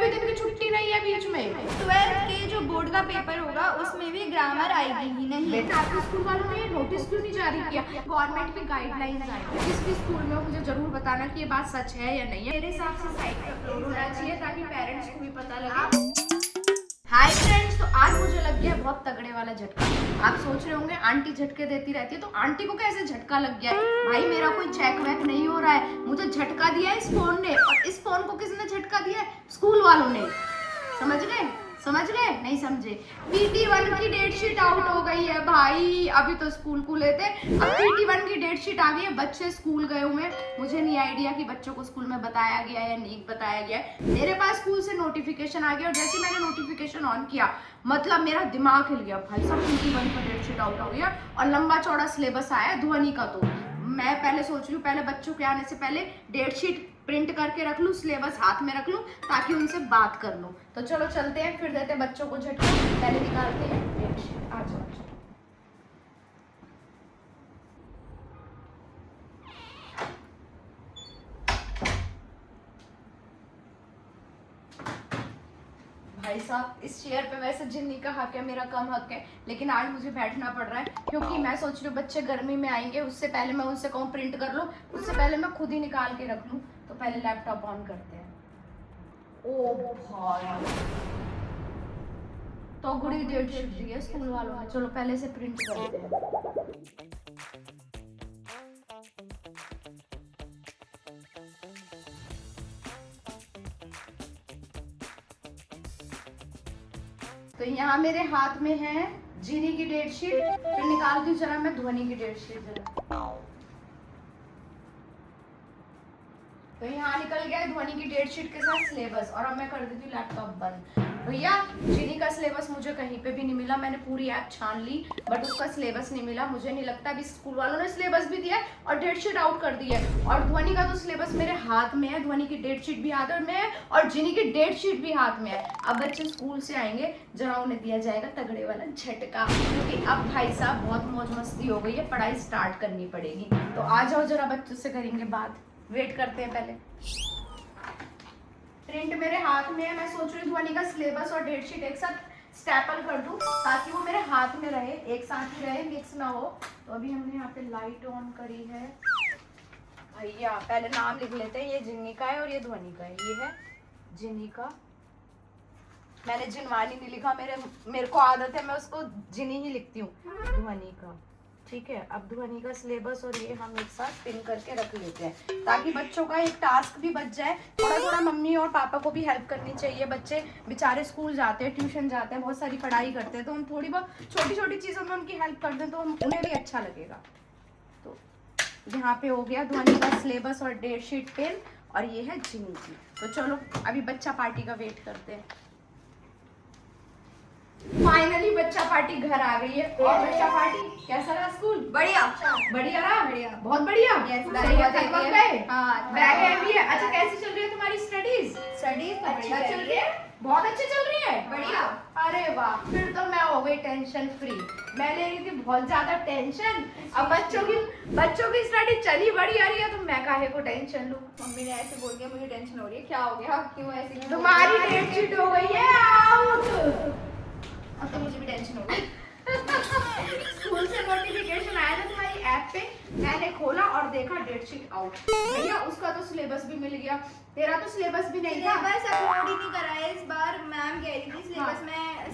भी दिन की छुट्टी नहीं है बीच में। 12th के जो बोर्ड का पेपर होगा उसमें भी ग्रामर आएगी ही नहीं। बेटा आपके स्कूल वालों ने ये नोटिस क्यों नहीं जारी किया? गवर्नमेंट की गाइडलाइंस आई है, जिस भी स्कूल में हो मुझे जरूर बताना कि ये बात सच है या नहीं है। मेरे हिसाब से साइट पे अपलोड होना चाहिए ताकि पेरेंट्स को भी पता लगे। हाय फ्रेंड्स, तो आज मुझे लग गया बहुत तगड़े वाला झटका। आप सोच रहे होंगे आंटी झटके देती रहती है, तो आंटी को कैसे झटका लग गया है? भाई मेरा कोई चेक वैक नहीं हो रहा है, मुझे झटका दिया है इस फोन ने। और इस फोन को किसने झटका दिया है? स्कूल वालों ने। समझ गए? समझ गए? नहीं समझे? PT1 की डेट शीट आउट हो गई है भाई। अभी तो स्कूल खुले थे, अब PT1 की डेट शीट आ गई है। बच्चे स्कूल गए हुए हैं, मुझे नहीं आइडिया कि बच्चों को स्कूल में बताया गया है या नहीं बताया गया है। मेरे पास स्कूल से नोटिफिकेशन आ गया और जैसे मैंने नोटिफिकेशन ऑन किया, मतलब मेरा दिमाग हिल गया भाई साहब। PT1 का डेट शीट आउट हो गया और लंबा चौड़ा सिलेबस आया ध्वनि का। तो मैं पहले सोच रही हूँ, पहले बच्चों के आने से पहले डेट शीट प्रिंट करके रख लूँ, सिलेबस हाथ में रख लूँ ताकि उनसे बात कर लूँ। तो चलो चलते हैं, फिर देते हैं बच्चों को झटका। पहले निकालते हैं डेट शीट। आ जाओ। भाई साहब, इस चेयर पे वैसे जिन्नी का हक है, मेरा कम हक है, लेकिन आज मुझे बैठना पड़ रहा है क्योंकि मैं सोच रही हूँ बच्चे गर्मी में आएंगे, उससे पहले मैं उनसे कहूँ प्रिंट कर लो, उससे पहले मैं खुद ही निकाल के रख लूँ। तो पहले लैपटॉप ऑन करते हैं। ओ भाई, तो गुड़ी डेट शीट दी है स्कूल वालों ने। चलो पहले से प्रिंट करते हैं। तो यहाँ मेरे हाथ में है जीनी की डेट शीट, फिर निकालती हूँ जरा मैं ध्वनि की डेट शीट जरा। तो यहाँ निकल गया ध्वनि की डेट शीट के साथ सिलेबस। और अब मैं कर देती हूँ लैपटॉप बंद। भैया जीनी का सिलेबस मुझे कहीं पे भी नहीं मिला, मैंने पूरी ऐप छान ली बट उसका सिलेबस नहीं मिला। मुझे नहीं लगता अभी स्कूल वालों ने सिलेबस भी दिया है और डेट शीट आउट कर दी है। और ध्वनि का तो सिलेबस मेरे हाथ में है, ध्वनि की डेट शीट भी हाथ में है और जीनी की डेट शीट भी हाथ में है। अब बच्चे स्कूल से आएंगे, जरा उन्हें दिया जाएगा तगड़े वाला झटका, क्योंकि अब भाई साहब बहुत मौज मस्ती हो गई है, पढ़ाई स्टार्ट करनी पड़ेगी। तो आ जाओ, जरा बच्चों से करेंगे बात, वेट करते हैं। पहले प्रिंट मेरे हाथ में है, मैं सोच रही हूँ ध्वनि का सिलेबस और डेट शीट एक साथ स्टैपल कर दूं ताकि वो मेरे हाथ में रहे, एक साथ ही रहे, मिक्स ना हो। तो अभी हमने यहाँ पे लाइट ऑन करी है। भैया पहले नाम लिख लेते हैं, ये जिन्नी का है और ये ध्वनि का है। ये है जिन्नी का, मैंने जिनवानी नहीं लिखा, मेरे को आदत है मैं उसको जिन्नी ही लिखती हूँ। ध्वनि का, ठीक है। अब ध्वनि का सिलेबस और ये हम एक साथ पिन करके रख लेते हैं ताकि बच्चों का एक टास्क भी बच जाए। थोड़ा थोड़ा मम्मी और पापा को भी हेल्प करनी चाहिए। बच्चे बेचारे स्कूल जाते हैं, ट्यूशन जाते हैं, बहुत सारी पढ़ाई करते हैं, तो हम थोड़ी बहुत छोटी छोटी चीज़ों में उनकी हेल्प कर दें तो उन्हें भी अच्छा लगेगा। तो यहाँ पे हो गया ध्वनि का सिलेबस और डेट शीट पिन, और ये है जिनी की। तो चलो अभी बच्चा पार्टी का वेट करते हैं। फाइनली बच्चा पार्टी घर आ गई है। और बच्चा पार्टी कैसा रहा स्कूल? बढ़िया। बढ़िया रहा? बढ़िया, बहुत बढ़िया। हाँ, बैग है भी है। अच्छा कैसी चल रही है तुम्हारी स्टडीज? अच्छा चल रही है, बहुत अच्छी चल रही है। बढ़िया। अरे वाह, फिर तो मैं हो गई टेंशन फ्री। मैं ले रही थी बहुत ज्यादा टेंशन। अब बच्चों की स्टडी चली बड़ी आ रही है तो मैं काहे को टेंशन लूं? मम्मी ने ऐसे बोल दिया, मुझे टेंशन हो रही है। क्या हो गया? क्यों ऐसे? तुम्हारी डेट शीट हो गई है आउट। अब तो मुझे भी टेंशन हो गई। स्कूल से नोटिफिकेशन आया था तुम्हारी ऐप पे, मैंने खोला और देखा डेट शीट आउट। भैया उसका तो सिलेबस भी मिल गया, तेरा तो सिलेबस भी नहीं था। सिलेबस अपलोड ही नहीं करा है इस बार। मैम कह रही थी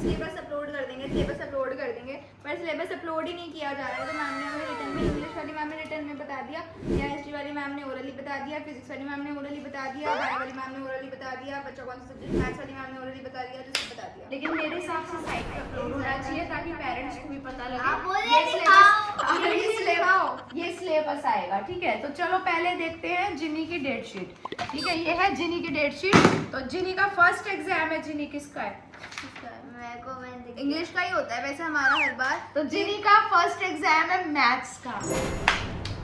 सिलेबस अपलोड कर देंगे, पर सिलेबस अपलोड ही नहीं किया जा रहा है। तो मैम ने हमें रिटर्न में, इंग्लिश वाली मैम ने रिटर्न में बता दिया, या हिस्ट्री वाली मैम ने ओरली बता दिया, फिजिक्स वाली मैम ने ओरली बता दिया, बायो वाली मैम ने ओरली बता दिया, बच्चों कौन सा सब्जेक्ट, मैथ्स वाली मैम ने ओरली बता दिया, तो सब बता दिया। लेकिन मेरे हिसाब से साइट पे अपलोड होना चाहिए ताकि पेरेंट्स को भी पता लगे ये सिलेबस आएगा। ठीक है, तो चलो पहले देखते हैं जिनी की डेट शीट। ठीक है, ये है जिनी की डेट शीट। तो जिनी का फर्स्ट एग्जाम है। जिनी किसका है? इंग्लिश का ही होता है वैसे हमारा हर बार। तो जिनी का फर्स्ट एग्जाम है मैथ्स का।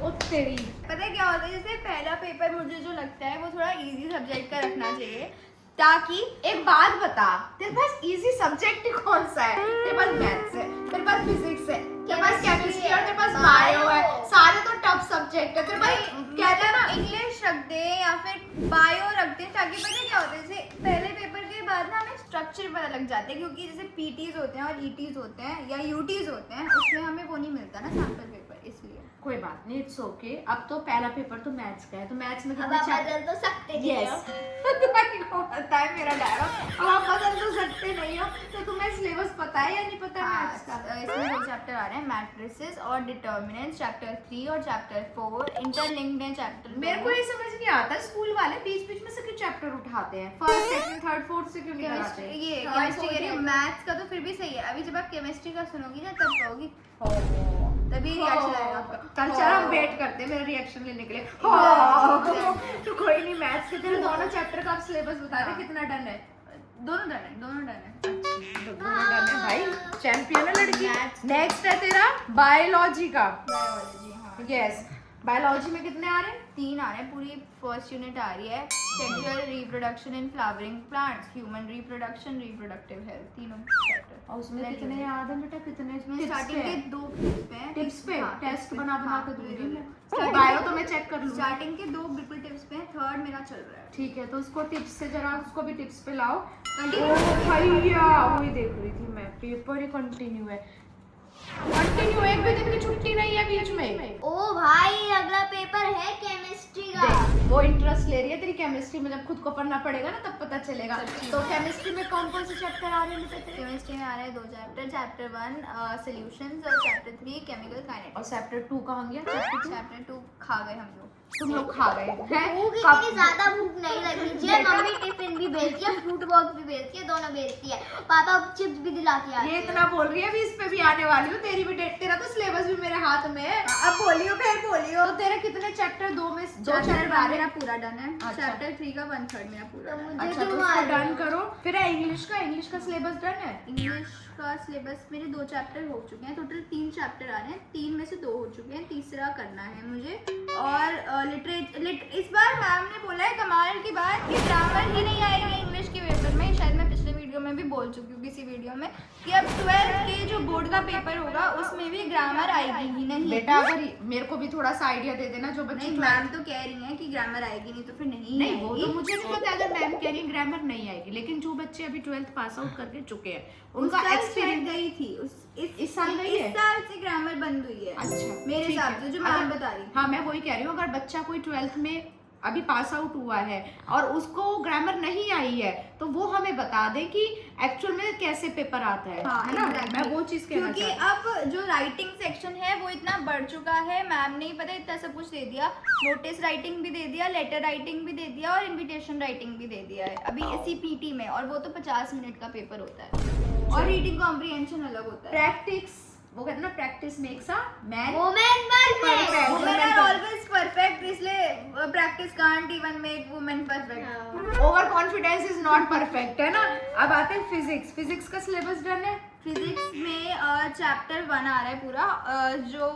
ओ तेरी, पता है क्या होता है, जैसे पहला पेपर मुझे जो लगता है वो थोड़ा इजी सब्जेक्ट का रखना चाहिए, ताकि एक बात बता, तेरे पास इजी सब्जेक्ट कौन सा है? तेरे पास मैथ्स है, तेरे पास फिजिक्स है, तेरे पास केमिस्ट्री और तेरे पास बायो है, सारे तो टफ सब्जेक्ट है। तेरे पास कहते हैं ना इंग्लिश रख दे या फिर बायो रख दे, ताकि पता है क्या होता है, जैसे पहले पेपर के स्ट्रक्चर पता लग जाते हैं, क्योंकि जैसे पीटीज होते हैं और ईटीज होते हैं या यूटीज होते हैं, उसमें हमें वो नहीं मिलता ना सैंपल पेपर, इसलिए। कोई बात नहीं, इट्स ओके। अब तो पहला पेपर तो मैथ्स का है, तो मैथ्स में अब कितने आप चैप्टर? बदल तो सकते नहीं यस हो। तुम्हारी को पता है मेरा डायलॉग, अब आप बदल तो सकते नहीं हो। तो तुम्हें सिलेबस पता है या नहीं पता मैथ्स का? इसमें 2 चैप्टर आ रहे हैं, मैट्रिसेस और डिटर्मिनेंट्स, चैप्टर 3 और चैप्टर 4 इंटरलिंक्ड है चैप्टर। मेरे को ये समझ नहीं आता स्कूल वाले बीच बीच में से क्यों चैप्टर उठाते हैं, फर्स्ट सेकंड थर्ड फोर्थ से क्यों नहीं कराते? ये केमिस्ट्री कह रही हूँ, मैथ्स का तो फिर भी सही है। अभी जब आप केमिस्ट्री का सुनोगी ना तब कहोगी तभी रिएक्शन आएगा आपका। कल चल हम वेट करते हैं मेरा रिएक्शन लेने के लिए। तो कोई नहीं, मैथ्स के तेरे दोनों चैप्टर का आप सिलेबस बता दे कितना डन है? दोनों डन है, दोनों डन है। दोनों डन है भाई, चैंपियन है लड़की। नेक्स्ट है तेरा बायोलॉजी का। बायोलॉजी, हाँ। यस, बायोलॉजी में कितने आ रहे हैं? 3 आ रहे हैं, पूरी फर्स्ट यूनिट आ रही है। Sexual reproduction in flowering plants, human reproduction, reproductive health, तीनों चैप्टर। और उसमें कितने याद है बेटा, कितने स्टार्टिंग के 2 टिप्स पे हैं। टिप्स पे हाँ, टेस्ट tips बना पे। बना हाँ, के दूंगी मैं। Starting बायो के- तो मैं चेक कर लूंगी। स्टार्टिंग के 2 बिल्कुल टिप्स पे हैं, थर्ड मेरा चल रहा है। ठीक है, तो उसको टिप्स से जरा उसको भी टिप्स पे लाओ। Continue। ओ भैया वही देख रही थी मैं, पेपर ही कंटिन्यू है। कंटिन्यू, एक भी दिन की छुट्टी नहीं है बीच में। ओ भाई अगला पेपर है केमिस्ट्री का। देख, वो इंटरेस्ट ले रही है तेरी केमिस्ट्री में, जब खुद को पढ़ना पड़ेगा ना तब पता चलेगा। सच्ची तो बात। केमिस्ट्री में कौन कौन से चैप्टर आ रहे हैं बेटा तेरे? केमिस्ट्री में आ रहे हैं 2 चैप्टर, चैप्टर 1 सॉल्यूशंस और चैप्टर 3 केमिकल काइनेटिक्स। और चैप्टर 2 कहाँ गया? चैप्टर 2 खा गए हम लोग। तुम लोग खा गए हैं? भूख कब? इतनी ज्यादा भूख नहीं लगी है। मम्मी टिफिन भी भेजती है, फ्रूट बॉक्स भी भेजती है, दोनों भेजती है। पापा चिप्स भी दिला के आते ये हैं। इतना बोल रही है, अभी इस पे भी आने वाली हूँ। तेरी भी डेट, तेरा तो सिलेबस भी मेरे हाथ में है। अब बोलियो, फिर बोलियो। तो तेरे कितने चैप्टर? 2 में 2 चैप्टर चैप्टर आ रहे मेरा हैं। पूरा डन है। अच्छा। चैप्टर 3 का 1/3 मेरा पूरा तो done है। मुझे अच्छा, तो क्यों उसको आ रही डन है? करो। फिर है इंग्लिश का लिसबस डन है? इंग्लिश का सिलेबस मेरे 2 चैप्टर हो चुके हैं, टोटल 3 चैप्टर आ रहे हैं। 3 में से 2 हो चुके हैं, तीसरा करना है मुझे। और इस बार मैम ने बोला है कमाल की बात कि ग्रामर ही नहीं आएगी इंग्लिश के पेपर में। शायद मैं पिछले वीडियो में भी बोल चुकी हूँ किसी वीडियो में कि अब 12th के जो बोर्ड का पेपर होगा उसमें भी ग्रामर आएगी ही नहीं। बेटा अगर मेरे को भी थोड़ा सा आइडिया दे देना, जो बच्चे नहीं, मैम तो कह रही हैं कि ग्रामर आएगी नहीं, तो फिर नहीं नहीं, वो आएगी। तो मुझे नहीं पता अगर मैम कह रही है ग्रामर नहीं आएगी, लेकिन जो बच्चे अभी 12th पास आउट करके चुके हैं उनका उनका एक्सपीरियंस एक्सपीरियंस। गई थी इस साल गई है? इस साल से ग्रामर बंद हुई है। अच्छा, मेरे ठीक हिसाब है। से जो मैम अगर- बता रही। हाँ, मैं वही कह रही हूँ, अगर बच्चा कोई 12th में अभी पास आउट हुआ है और उसको ग्रामर नहीं आई है तो वो हमें बता दे कि एक्चुअल में कैसे पेपर आता है, हाँ, है ना? exactly। मैं वो चीज कहना क्योंकि चाहती हूँ। अब जो राइटिंग सेक्शन है वो इतना बढ़ चुका है, मैम ने ही पता इतना सब कुछ दे दिया। नोटिस राइटिंग भी दे दिया, लेटर राइटिंग भी दे दिया और इनविटेशन राइटिंग भी दे दिया है अभी इसी पीटी में, और वो तो 50 मिनट का पेपर होता है और रीडिंग कॉम्प्रिहेंशन अलग होता है। प्रैक्टिस, वो कहते हैं ना, practice makes a man women perfect. Perfect। Women are always perfect, इसलिए practice can't even make women perfect. Over confidence is not perfect, है ना? अब आते हैं फिजिक्स का सिलेबस डन है? फिजिक्स में चैप्टर 1 आ रहा है पूरा, जो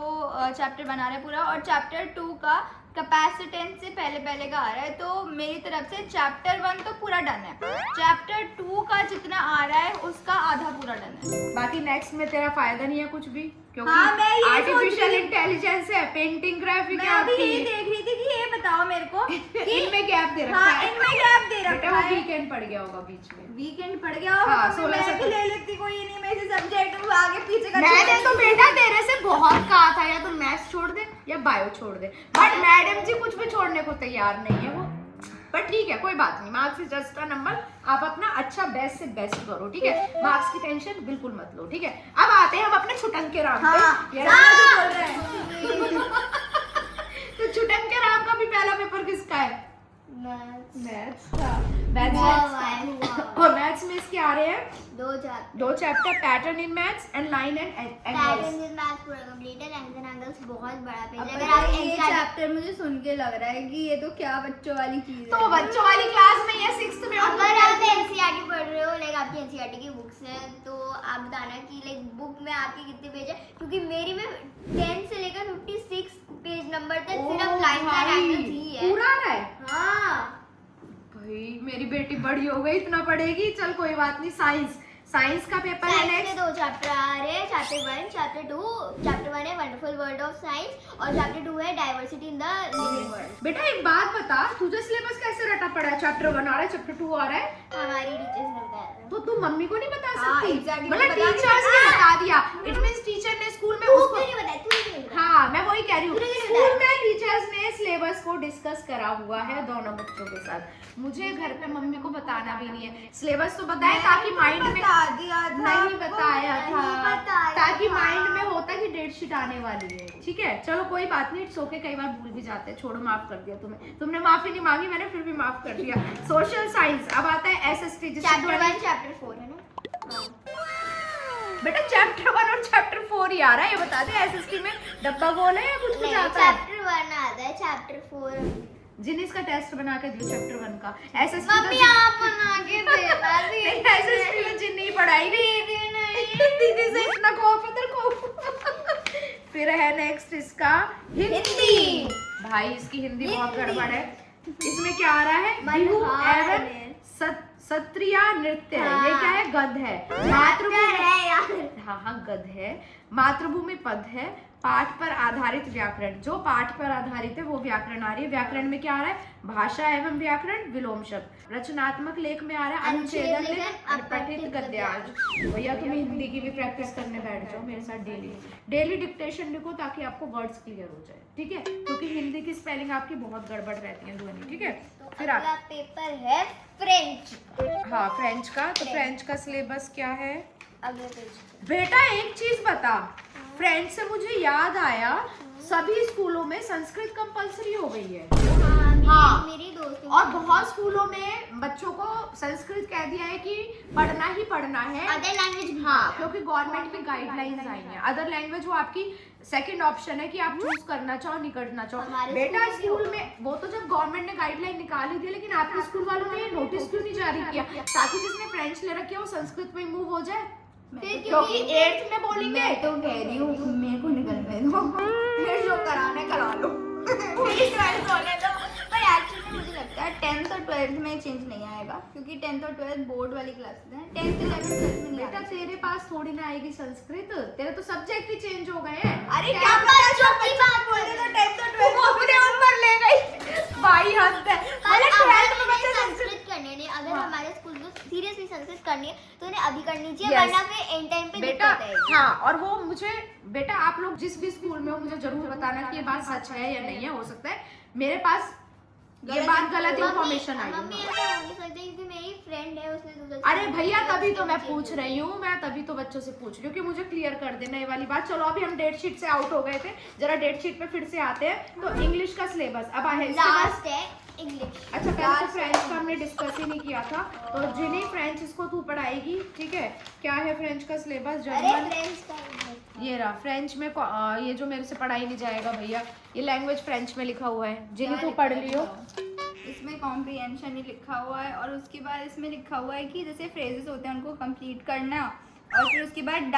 चैप्टर 1 आ रहा है पूरा, और चैप्टर 2 का कैपेसिटेंस से पहले का आ रहा है। तो मेरी तरफ से चैप्टर 1 तो पूरा डन है, चैप्टर 2 का जितना आ रहा है उसका आधा पूरा डन है। बाकी नेक्स्ट में तेरा फायदा नहीं है कुछ भी, क्योंकि हाँ, मैं ये आर्टिफिशियल सोच रही- इंटेलिजेंस है, पेंटिंग ग्राफिक मैं अभी यही देख रही थी कि ये बताओ मेरे को कि इनमें गैप दे रखा हाँ, है। इनमें गैप दे बेटा रखा वो है। वीकेंड पड़ गया होगा बीच में। वीकेंड पड़ गया होगा, हाँ, मम्मी, 16 मैं भी से- ले लेती, कोई नहीं, मैं इसे सब्जेक्ट आगे पीछे का मैंने तो बेटा तेरे से बहुत कहा था या तो मैथ्स छोड़ दे या बायो छोड़ दे, बट मैडम जी कुछ भी छोड़ने को तैयार नहीं है वो। पर ठीक है, कोई बात नहीं, marks is just a number. आप अपना अच्छा बेस्ट से बेस्ट करो, ठीक है? मार्क्स की टेंशन बिल्कुल मत लो, ठीक है? अब आते हैं हम अपने छुटन के राम पे। हाँ, ये बोल रहे हैं। तो छुटन के राम का भी पहला पेपर किसका है? मैथ्स का। और मैथ्स में इसके आ रहे हैं 2 chapter, pattern in maths and line and angles. पूरा कंप्लीट है। लाइन्स एंड एंगल्स बहुत बड़ा पेज है। अगर अगर आप ये NCERT चैप्टर मुझे सुन के लग रहा है कि ये तो क्या बच्चों वाली चीज है। तो बच्चों वाली क्लास में ये 6th में और अगर आप NCERT पढ़ रहे हो, लाइक आपकी NCERT की बुक्स हैं, तो आप बताना कि लाइक बुक में आपके कितने पेज है, क्योंकि मेरी में 10 से लेकर 56 पेज नंबर तक सिर्फ लाइन्स एंड एंगल्स ही है। पूरा आ रहा है हाँ, भाई, मेरी बेटी बड़ी हो गई, इतना पढ़ेगी। चल कोई बात नहीं, साइंस साइंस का पेपर है साइंस के नेक्स्ट। 2 चैप्टर आ रहे हैं, चैप्टर 1 चैप्टर 2। चैप्टर 1 है वंडरफुल वर्ल्ड ऑफ साइंस और चैप्टर 2 है diversity in the living world. बेटा एक बात बता, तुझे सिलेबस कैसे रटा पड़ा है? चैप्टर 1 आ रहा है, चैप्टर 2 आ रहा है, हमारी टीचर्स ने बताया था। तो तू मम्मी को नहीं बता हाँ, सकती? exactly, मतलब बता टीचर्स ने बता दिया, इट मींस टीचर ने स्कूल में तू उसको क्यों नहीं बताया? तू क्यों नहीं बताया? हाँ मैं वही कह रही हूँ, तूने नहीं स्कूल बताया? में टीचर्स ने सिलेबस को डिस्कस करा हुआ है दोनों बच्चों के साथ। मुझे घर पे मम्मी को बताना भी नहीं है, सिलेबस तो बताए ताकि माइंड में बता दिया था नहीं आपको, बताया नहीं था, बताया ताकि था। माइंड में होता कि डेट शीट आने वाली है। ठीक है चलो कोई बात नहीं, इट्स ओके, कई बार भूल भी जाते हैं, छोड़ो माफ कर दिया तुम्हें, तुमने माफी नहीं मांगी, मैंने फिर भी माफ कर दिया। सोशल साइंस अब आता है एसएसटी चैप्टर 1 चैप्टर 4 है ना? बेटा चैप्टर 1 और चैप्टर 4 ही आ रहा है, ये बता दे एसएसटी में डब्बा गोल है या कुछ नहीं, आता है? चैप्टर 1 आता है, चैप्टर 4 जिनिस का टेस्ट बना के दियो चैप्टर 1 का। एसएसटी मम्मी आप बना के देना एसएसटी में जिन्नी पढ़ाई दीदी से इतना खौफ है तेरे को। फिर है नेक्स्ट इसका हिंदी। भाई इसकी हिंदी बहुत गड़बड़ है। इसमें क्या आ रहा है? बिहू एवं सत्रिया नृत्य है। ये क्या है? गद है। मातृभूमि है यार। हाँ गद है। मातृभूमि पद है। पाठ पर आधारित व्याकरण, जो पाठ पर आधारित है वो व्याकरण आ रही है। व्याकरण में क्या आ रहा है? भाषा एवं व्याकरण, विलोम शब्द। रचनात्मक लेख में आ रहा है अनुच्छेदन लेख, अपठित गद्यांश। भैया तुम हिंदी की भी प्रैक्टिस करने बैठ जाओ मेरे साथ डेली डिक्टेशन लिखो ताकि आपको वर्ड्स क्लियर हो जाए। ठीक है क्योंकि हिंदी की स्पेलिंग आपकी बहुत गड़बड़ रहती है ध्वनि। ठीक है फिर अगला पेपर है फ्रेंच। हाँ फ्रेंच का, तो फ्रेंच का सिलेबस क्या है? अगले पेज। बेटा एक चीज बता, फ्रेंच से मुझे याद आया सभी स्कूलों में संस्कृत कंपलसरी हो गई है। हाँ। मेरी दोस्त और बहुत स्कूलों में बच्चों को संस्कृत कह दिया है कि पढ़ना ही पढ़ना है। अदर लैंग्वेज भी। हाँ क्योंकि गवर्नमेंट की गाइडलाइंस आई हैं। अदर लैंग्वेज वो आपकी सेकंड ऑप्शन है कि आप चूज करना चाहो नहीं करना चाहो। हमारे बेटा स्कूल स्कूल में वो तो जब गवर्नमेंट ने गाइडलाइन निकाल ही दी, लेकिन आपके स्कूल वालों ने ये नोटिस क्यों नहीं जारी किया ताकि जिसने फ्रेंच ले रखी है वो संस्कृत में मूव हो जाए? क्योंकि 8th में बोलेंगे। मैं तो कह रही हूँ मेरे को निकलने दो, फिर जो कराना है करा लो। फिर 12th होने दो। पर एक्चुअली मुझे लगता है 10th और 12th में चेंज नहीं आएगा क्योंकि 10th और 12th बोर्ड वाली क्लासेस हैं। 10th 11th 12th में नहीं बेटा आएगा। तेरे पास थोड़ी ना आएगी संस्कृत, तेरे तो सब्जेक्ट ही चेंज हो गए हैं। अरे क्या पता जो की बात बोल रहे तो 10th और 12th वो अपने ऊपर ले गई भाई हद है। मतलब 12th में बच्चे संस्कृत करने ने अगर हाँ। हमारे स्कूल में सीरियसली संस्कृत करनी है तो उन्हें अभी करनी चाहिए, Yes. वरना फिर एंड टाइम पे बेटा दिक्कत आएगी। हाँ और वो मुझे बेटा आप लोग जिस भी स्कूल में हो मुझे जरूर बताना कि ये बात सच है या नहीं है। हो सकता है मेरे पास ये बात गलत इंफॉर्मेशन आई मम्मी हो। ऐसा हो नहीं सकता क्योंकि मेरी फ्रेंड है उसने दूसरा। अरे भैया तभी तो मैं पूछ रही हूँ, मैं तभी तो बच्चों से पूछ रही हूँ कि मुझे क्लियर कर देना ये वाली बात। चलो अभी हम डेट शीट से आउट हो गए थे, जरा डेट शीट पे फिर से आते हैं। तो इंग्लिश का सिलेबस अब है लास्ट है इंग्लिश। अच्छा पहले तो फ्रेंच का हमने डिस्कस ही नहीं किया था, तो जिन्हें फ्रेंच इसको तू पढ़ाएगी। ठीक है क्या है फ्रेंच का सिलेबस? अरे जर्मन, फ्रेंच का ये रहा फ्रेंच में ये जो मेरे से पढ़ाई नहीं जाएगा भैया, ये लैंग्वेज फ्रेंच में लिखा हुआ है, जिन्हें तू पढ़ लियो। इसमें कॉम्प्रिहेंशन ही लिखा हुआ है और उसके बाद इसमें लिखा हुआ है कि जैसे फ्रेजेस होते हैं उनको कंप्लीट करना और फिर उसके बाद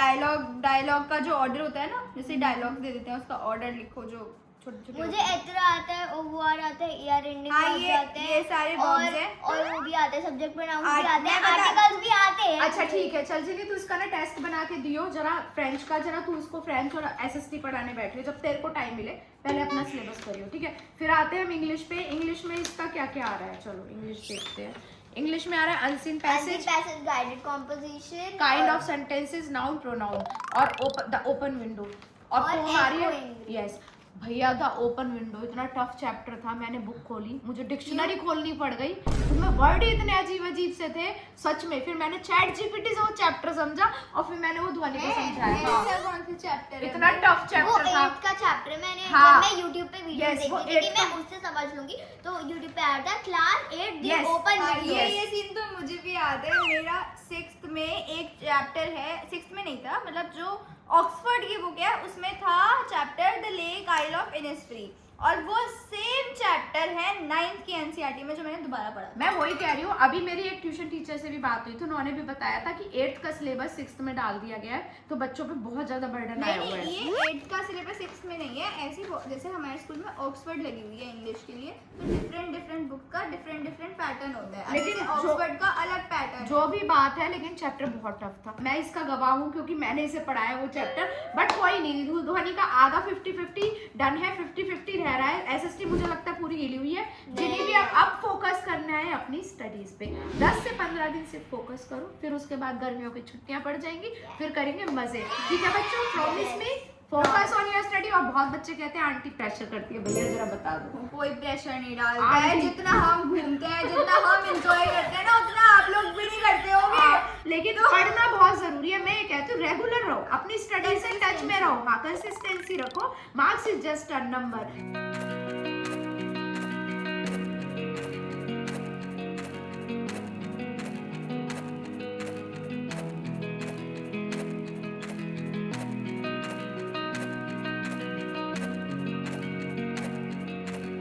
डायलॉग का जो ऑर्डर होता है ना, जैसे डायलॉग दे देते हैं उसका ऑर्डर लिखो जो छोटे छोटे। मुझे एतरा आता है, ओवर आता है, ईआर एंडिंग हाँ, आते हैं, ये सारे और वर्ड्स हैं। और वो भी आते हैं, सब्जेक्ट प्रोनाउंस भी आज आते हैं, मैं बता- आर्टिकल्स भी आते हैं। अच्छा ठीक है चल जिन्हें तू इसका ना टेस्ट बना के दियो जरा फ्रेंच का, जरा तू इसको फ्रेंच और एसएसटी पढ़ाने बैठ रही हो जब तेरे को टाइम मिले, पहले अपना सिलेबस करियो। ठीक है फिर आते हैं हम इंग्लिश पे। इंग्लिश में इसका क्या क्या आ रहा है? चलो इंग्लिश देखते हैं। इंग्लिश में आ रहा है unseen passage, guided composition, kind of sentences, noun pronoun और द ओपन विंडो। और और तो हमारी echoing। यस भैया द ओपन विंडो इतना टफ चैप्टर था, मैंने बुक खोली मुझे डिक्शनरी खोलनी पड़ गई, उसमें वर्ड ही इतने अजीब अजीब से थे सच में। फिर मैंने चैट जीपीटी से वो चैप्टर समझा और फिर मैंने वो ध्वनि को समझाया। ऐसा कौन सा चैप्टर है? इतना टफ वो चैप्टर था। 8th का चैप्टर है। मैंने हाँ। जब मैं YouTube पे वीडियो Yes, वो देखती थी 8th मैं का- उससे समझ लूंगी, तो YouTube पे आया था क्लास 8 दी Yes, ओपन हाँ, विंडो। ये सीन तो मुझे भी याद है। मेरा 6th में एक चैप्टर है, 6th में नहीं था, मतलब जो ऑक्सफोर्ड की बुक है उसमें था chapter the lake isle of Innisfree और वो सेम चैप्टर है 9th की एनसीईआरटी में जो मैंने दोबारा पढ़ा। मैं वही कह रही हूँ, अभी मेरी एक ट्यूशन टीचर से भी बात हुई थी, उन्होंने भी बताया था कि 8th का सिलेबस 6th में डाल दिया गया है, तो बच्चों पे बहुत ज्यादा बर्डन आया हुआ नहीं, है। ये 8th का सिलेबस 6th में नहीं है। ऐसी जैसे हमारे स्कूल में ऑक्सफोर्ड लगी हुई है इंग्लिश के लिए, तो डिफरेंट बुक का डिफरेंट पैटर्न होता है, लेकिन लेकिन जो- ऑक्सफोर्ड का अलग पैटर्न। जो भी बात है, लेकिन चैप्टर बहुत टफ था। मैं इसका गवाह हूँ क्योंकि मैंने इसे पढ़ा है वो चैप्टर। बट कोई नहीं, ध्वनि का आधा 50-50 डन है, 50-50 रह रहा है। एसएसटी मुझे लगता है पूरी हिली हुई है। जिन्हें भी अब फोकस करना है अपनी स्टडीज पे, 10 से 15 दिन सिर्फ फोकस करो, फिर उसके बाद गर्मियों की छुट्टियां पड़ जाएंगी, फिर करेंगे मजे। ठीक है बच्चों, promise me focus on your study. और बहुत बच्चे कहते हैं आंटी प्रेशर करती है, भैया जरा बता दो। कोई प्रेशर नहीं डालता है, जितना हम घूमते हैं, जितना हम एंजॉय करते हैं ना, उतना आप लोग भी नहीं करते होंगे। लेकिन पढ़ना बहुत जरूरी है। मैं ये कहती हूँ रेगुलर रहो, अपनी स्टडी से टच में रहो, कंसिस्टेंसी रखो। Marks is just a number.